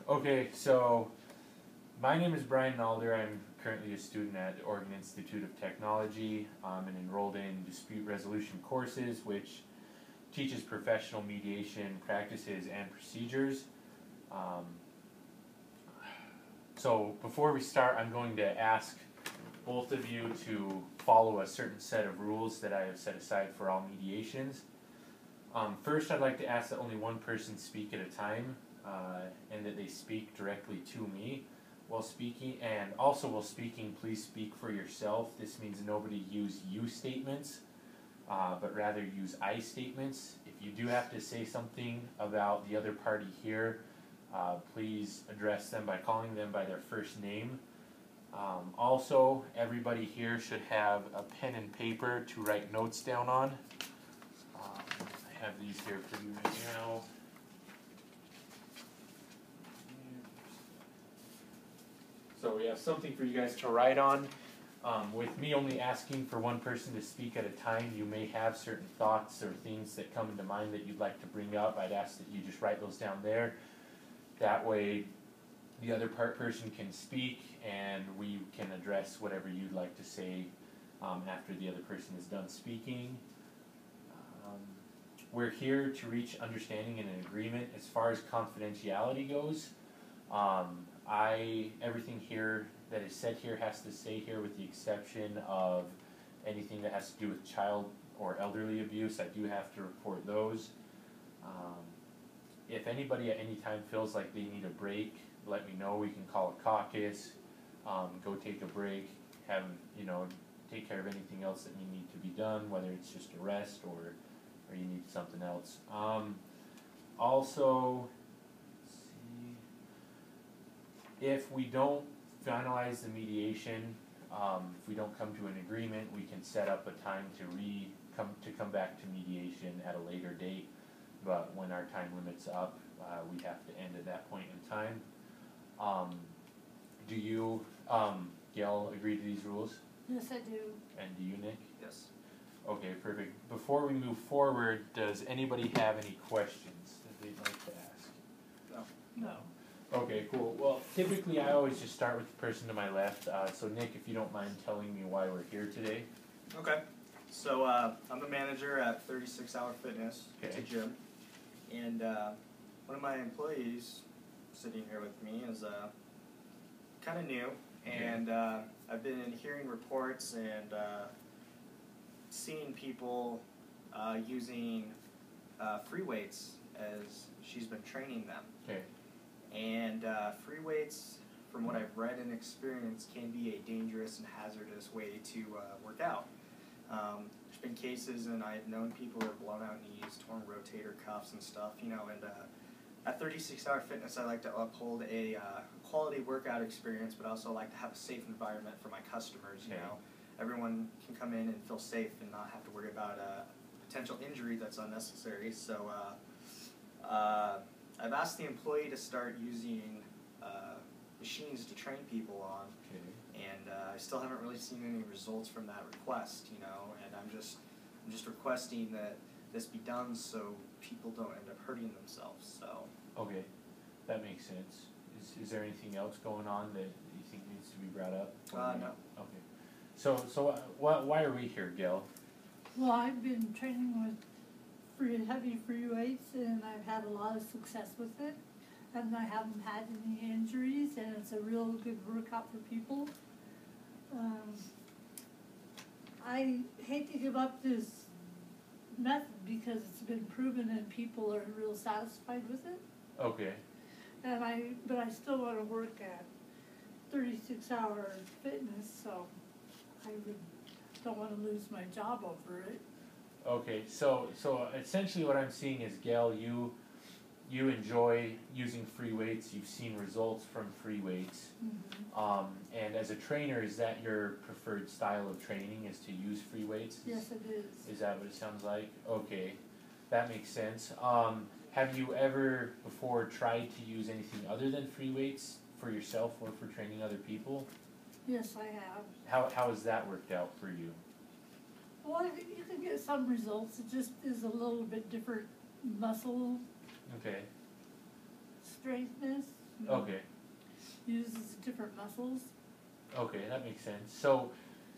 Okay, so my name is Bryan. I'm currently a student at the Oregon Institute of Technology and enrolled in dispute resolution courses, which teaches professional mediation practices and procedures. So before we start, I'm going to ask both of you to follow a certain set of rules that I have set aside for all mediations. First, I'd like to ask that only one person speak at a time, and that they speak directly to me while speaking. And also while speaking, please speak for yourself. This means nobody use you statements, but rather use I statements. If you do have to say something about the other party here, please address them by calling them by their first name. Also, everybody here should have a pen and paper to write notes down on. I have these here for you right now. So we have something for you guys to write on. With me only asking for one person to speak at a time, you may have certain thoughts or things that come into mind that you'd like to bring up. I'd ask that you just write those down there. That way the other person can speak and we can address whatever you'd like to say after the other person is done speaking. We're here to reach understanding and an agreement. As far as confidentiality goes, everything here that is said here has to stay here with the exception of anything that has to do with child or elderly abuse. I do have to report those. If anybody at any time feels like they need a break, let me know. We can call a caucus, go take a break, take care of anything else that you need to be done, whether it's just a rest or you need something else. Also, let's see, if we don't finalize the mediation, if we don't come to an agreement, we can set up a time to come back to mediation at a later date. But when our time limit's up, we have to end at that point in time. Do you, Gail, agree to these rules? Yes, I do. And do you, Nick? Yes. Okay, perfect. Before we move forward, does anybody have any questions that they'd like to ask? No. No. Okay, cool. Well, typically I always just start with the person to my left. So Nick, if you don't mind telling me why we're here today. Okay. So I'm the manager at 36 Hour Fitness. Okay. It's a gym. And one of my employees sitting here with me is kind of new. And I've been hearing reports and seeing people using free weights as she's been training them. Okay. And free weights, from what I've read and experienced, can be a dangerous and hazardous way to work out. There's been cases, and I've known people who have blown out knees, torn rotator cuffs and stuff, and at 36 Hour Fitness, I like to uphold a quality workout experience, but also like to have a safe environment for my customers, you know. Everyone can come in and feel safe and not have to worry about a potential injury that's unnecessary. So I've asked the employee to start using machines to train people on, and I still haven't really seen any results from that request, and I'm just requesting that this be done so people don't end up hurting themselves. So. Okay, that makes sense. Is there anything else going on that you think needs to be brought up? No. Okay. So why are we here, Gail? Well, I've been training with heavy free weights, and I've had a lot of success with it, and I haven't had any injuries, and it's a real good workout for people. I hate to give up this method because it's been proven and people are real satisfied with it. Okay. But I still want to work at 36 Hour Fitness, so I don't want to lose my job over it. Okay, so essentially what I'm seeing is, Gail, you enjoy using free weights. You've seen results from free weights. Mm-hmm. And as a trainer, is that your preferred style of training, is to use free weights? Yes, it is. Is that what it sounds like? Okay, that makes sense. Have you ever before tried to use anything other than free weights for yourself or for training other people? Yes, I have. How has that worked out for you? Well, you can get some results. It just is a little bit different muscle Okay. strengthness. Okay. Uses different muscles. Okay, that makes sense. So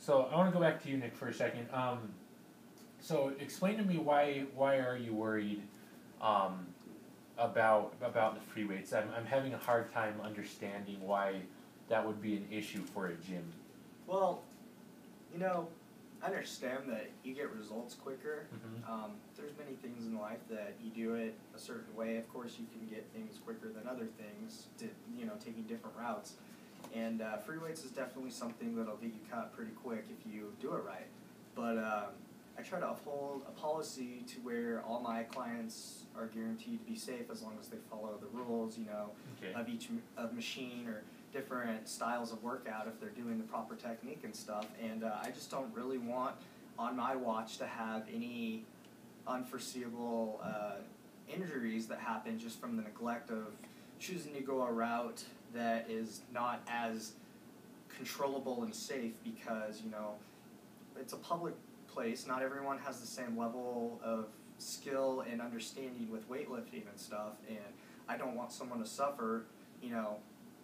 I want to go back to you, Nick, for a second. So explain to me why are you worried about the free weights? I'm having a hard time understanding why that would be an issue for a gym. Well, I understand that you get results quicker. Mm-hmm. There's many things in life that you do it a certain way. Of course, you can get things quicker than other things, taking different routes. And free weights is definitely something that'll get you cut pretty quick if you do it right. But I try to uphold a policy to where all my clients are guaranteed to be safe as long as they follow the rules, Okay. of each machine or different styles of workout if they're doing the proper technique and stuff. And I just don't really want on my watch to have any unforeseeable injuries that happen just from the neglect of choosing to go a route that is not as controllable and safe because, it's a public place. Not everyone has the same level of skill and understanding with weightlifting and stuff, and I don't want someone to suffer,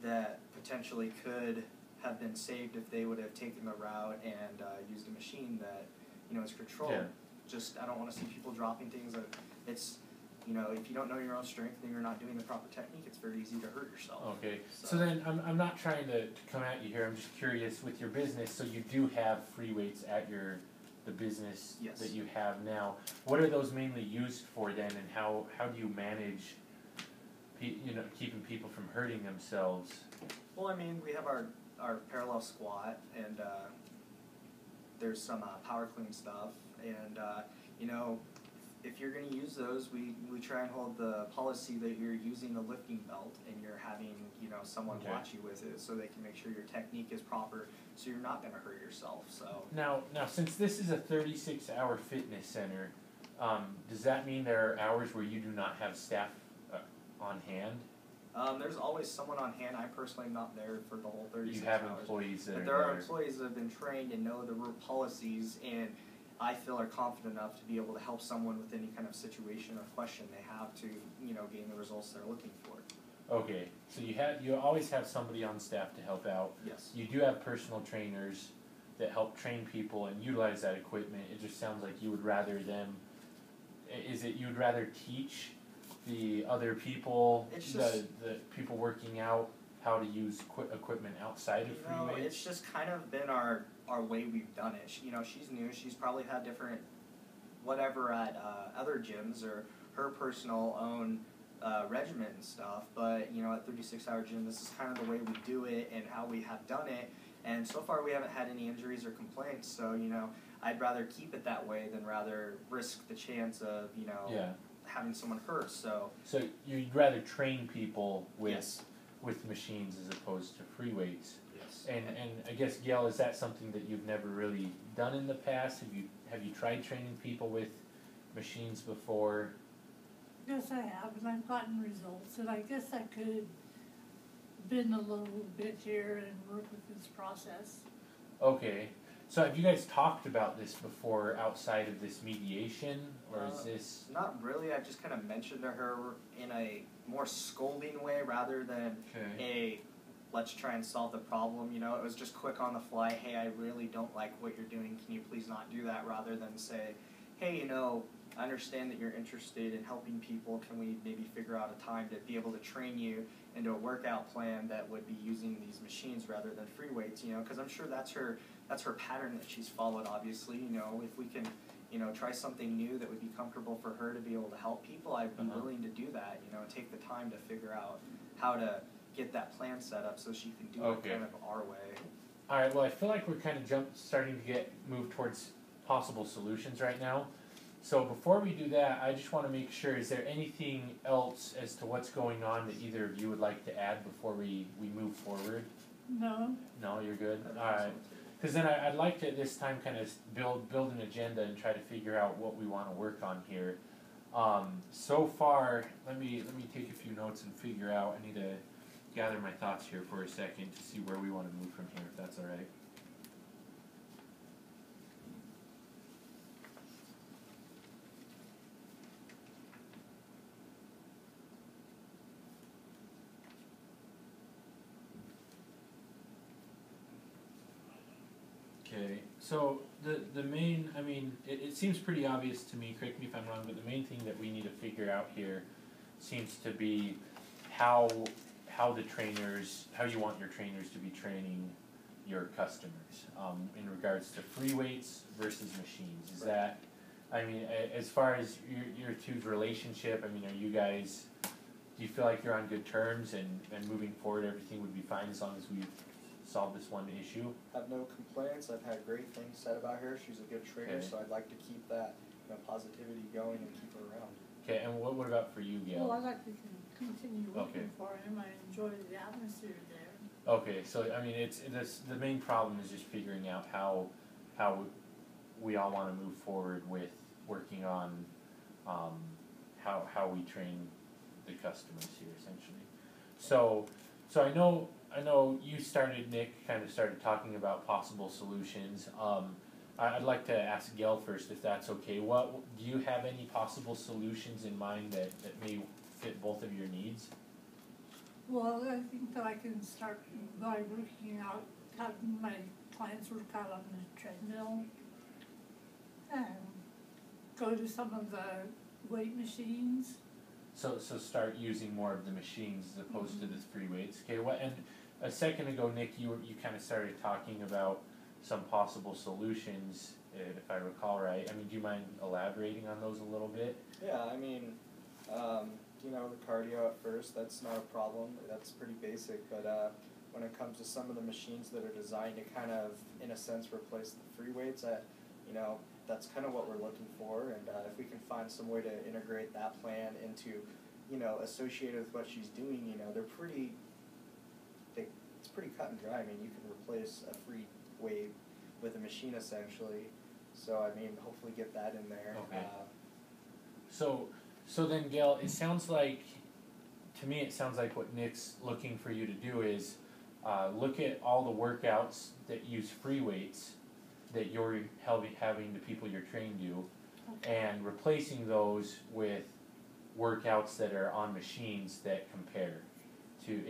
that potentially could have been saved if they would have taken the route and used a machine that, is controlled. Yeah. Just, I don't want to see people dropping things that it's, if you don't know your own strength and you're not doing the proper technique, it's very easy to hurt yourself. Okay. So then I'm not trying to come at you here. I'm just curious with your business. So you do have free weights at the business Yes. that you have now. What are those mainly used for then, and how do you manage keeping people from hurting themselves? Well, we have our parallel squat, and there's some power clean stuff, and if you're going to use those, we try and hold the policy that you're using a lifting belt and you're having someone Okay. watch you with it so they can make sure your technique is proper so you're not going to hurt yourself. So Now since this is a 36-hour fitness center, does that mean there are hours where you do not have staff on hand? There's always someone on hand. I personally am not there for the whole 36 You have hours. employees that But are there are there. employees that have been trained and know the policies, and I feel are confident enough to be able to help someone with any kind of situation or question they have to, gain the results they're looking for. Okay, so you always have somebody on staff to help out. Yes. You do have personal trainers that help train people and utilize that equipment. It just sounds like you would rather you'd rather teach the other people, It's the just- people working out, how to use equipment outside of free weights? It's just kind of been our way we've done it. She's new. She's probably had different whatever at other gyms or her personal own regimen and stuff. But, at 36 Hour Gym, this is kind of the way we do it and how we have done it. And so far we haven't had any injuries or complaints. So, I'd rather keep it that way than rather risk the chance of, Yeah. having someone hurt. So you'd rather train people with yes. with machines as opposed to free weights. Yes. And I guess, Gail, is that something that you've never really done in the past? Have you tried training people with machines before? Yes, I have, and I've gotten results, and I guess I could bend a little bit here and work with this process. Okay. So have you guys talked about this before outside of this mediation, or is this? Not really. I just kind of mentioned to her in a more scolding way rather than a let's try and solve the problem. It was just quick on the fly. Hey, I really don't like what you're doing. Can you please not do that? Rather than say, hey, I understand that you're interested in helping people. Can we maybe figure out a time to be able to train you into a workout plan that would be using these machines rather than free weights? Because I'm sure that's her pattern that she's followed. Obviously, if we can, try something new that would be comfortable for her to be able to help people, I'd be willing to do that. Take the time to figure out how to get that plan set up so she can do it kind of our way. All right. Well, I feel like we're kind of starting to move towards possible solutions right now. So before we do that, I just want to make sure, is there anything else as to what's going on that either of you would like to add before we move forward? No. No, you're good? All right. Because then I'd like to at this time kind of build an agenda and try to figure out what we want to work on here. So far, let me take a few notes and figure out. I need to gather my thoughts here for a second to see where we want to move from here, if that's all right. So the main, I mean, it seems pretty obvious to me, correct me if I'm wrong, but the main thing that we need to figure out here seems to be how how you want your trainers to be training your customers, in regards to free weights versus machines. Is that, I mean, as far as your two's relationship, I mean, are you guys, do you feel like you're on good terms and moving forward everything would be fine as long as we solve this one issue? I have no complaints. I've had great things said about her. She's a good trainer, Okay. so I'd like to keep that, positivity going and keep her around. Okay, and what about for you, Gail? Well, I'd like to continue Okay. working for him, I enjoy the atmosphere there. Okay, so I mean, it's the main problem is just figuring out how we all want to move forward with working on how we train the customers here essentially. So I know you started, Nick, kind of started talking about possible solutions. I'd like to ask Gail first if that's okay. What do you have any possible solutions in mind that may fit both of your needs? Well, I think that I can start by working out, having my clients work out on the treadmill and go to some of the weight machines. So start using more of the machines as opposed to the free weights. Okay, and a second ago, Nick, you kind of started talking about some possible solutions, if I recall right. I mean, do you mind elaborating on those a little bit? Yeah, I mean, the cardio at first, that's not a problem. That's pretty basic, but when it comes to some of the machines that are designed to kind of, in a sense, replace the free weights, that's kind of what we're looking for, and if we can find some way to integrate that plan into, associated with what she's doing, it's pretty cut and dry. I mean, you can replace a free weight with a machine essentially, so I mean, hopefully get that in there. Okay. So then, Gail, it sounds like, to me, it sounds like what Nick's looking for you to do is look at all the workouts that use free weights that you're having the people you're trained do, and replacing those with workouts that are on machines that compare to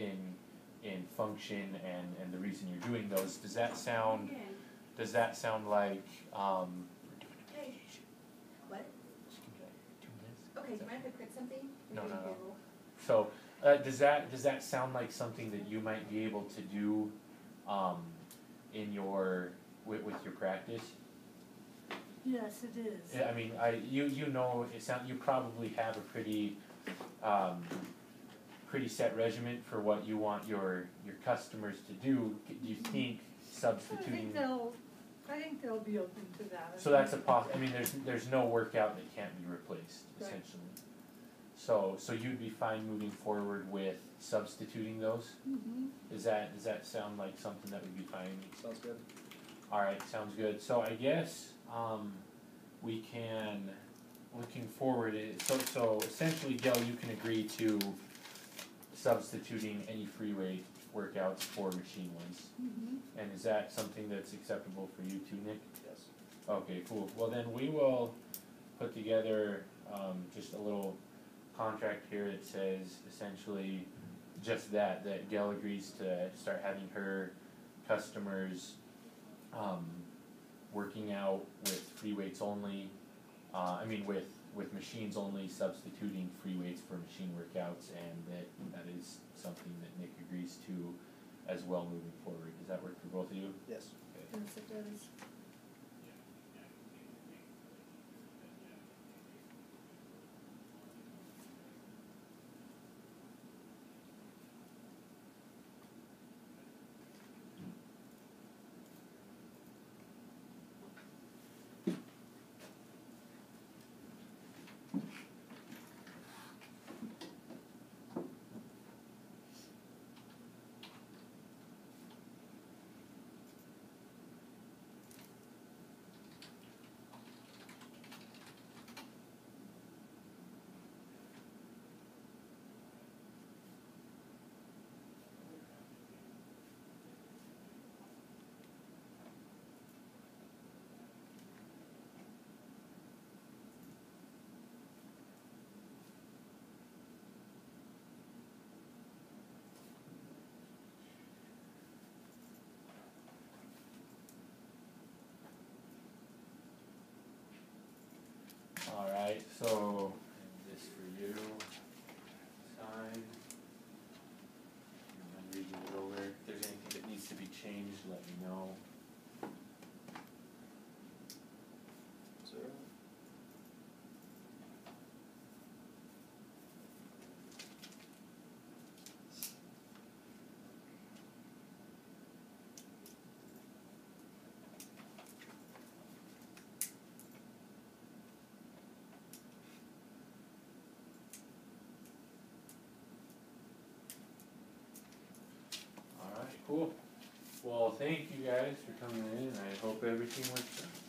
in function and the reason you're doing those. Does that sound like Hey. What? Okay, do you mind if I quit something? No. So, does that sound like something that you might be able to do in your with your practice? Yes, it is. I mean, you probably have a pretty set regimen for what you want your customers to do. Do you think substituting? I think they'll be open to that. So that's I mean, there's no workout that can't be replaced, essentially. So you'd be fine moving forward with substituting those? Mm-hmm. Does that sound like something that would be fine? Sounds good. Alright, sounds good. So I guess we can, looking forward, so essentially, Gail, you can agree to substituting any free weight workouts for machine ones. Mm-hmm. And is that something that's acceptable for you too, Nick? Yes. Okay, cool. Well, then we will put together just a little contract here that says essentially just that Gail agrees to start having her customers working out with free weights only, with machines only, substituting free weights for machine workouts, and that is something that Nick agrees to as well moving forward. Does that work for both of you? Yes. Okay. Yes, it does. Alright, so, and this for you, sign. And I'm reading it over, if there's anything that needs to be changed, let me know. So, Alright, cool. Well, thank you guys for coming in, and I hope everything works out.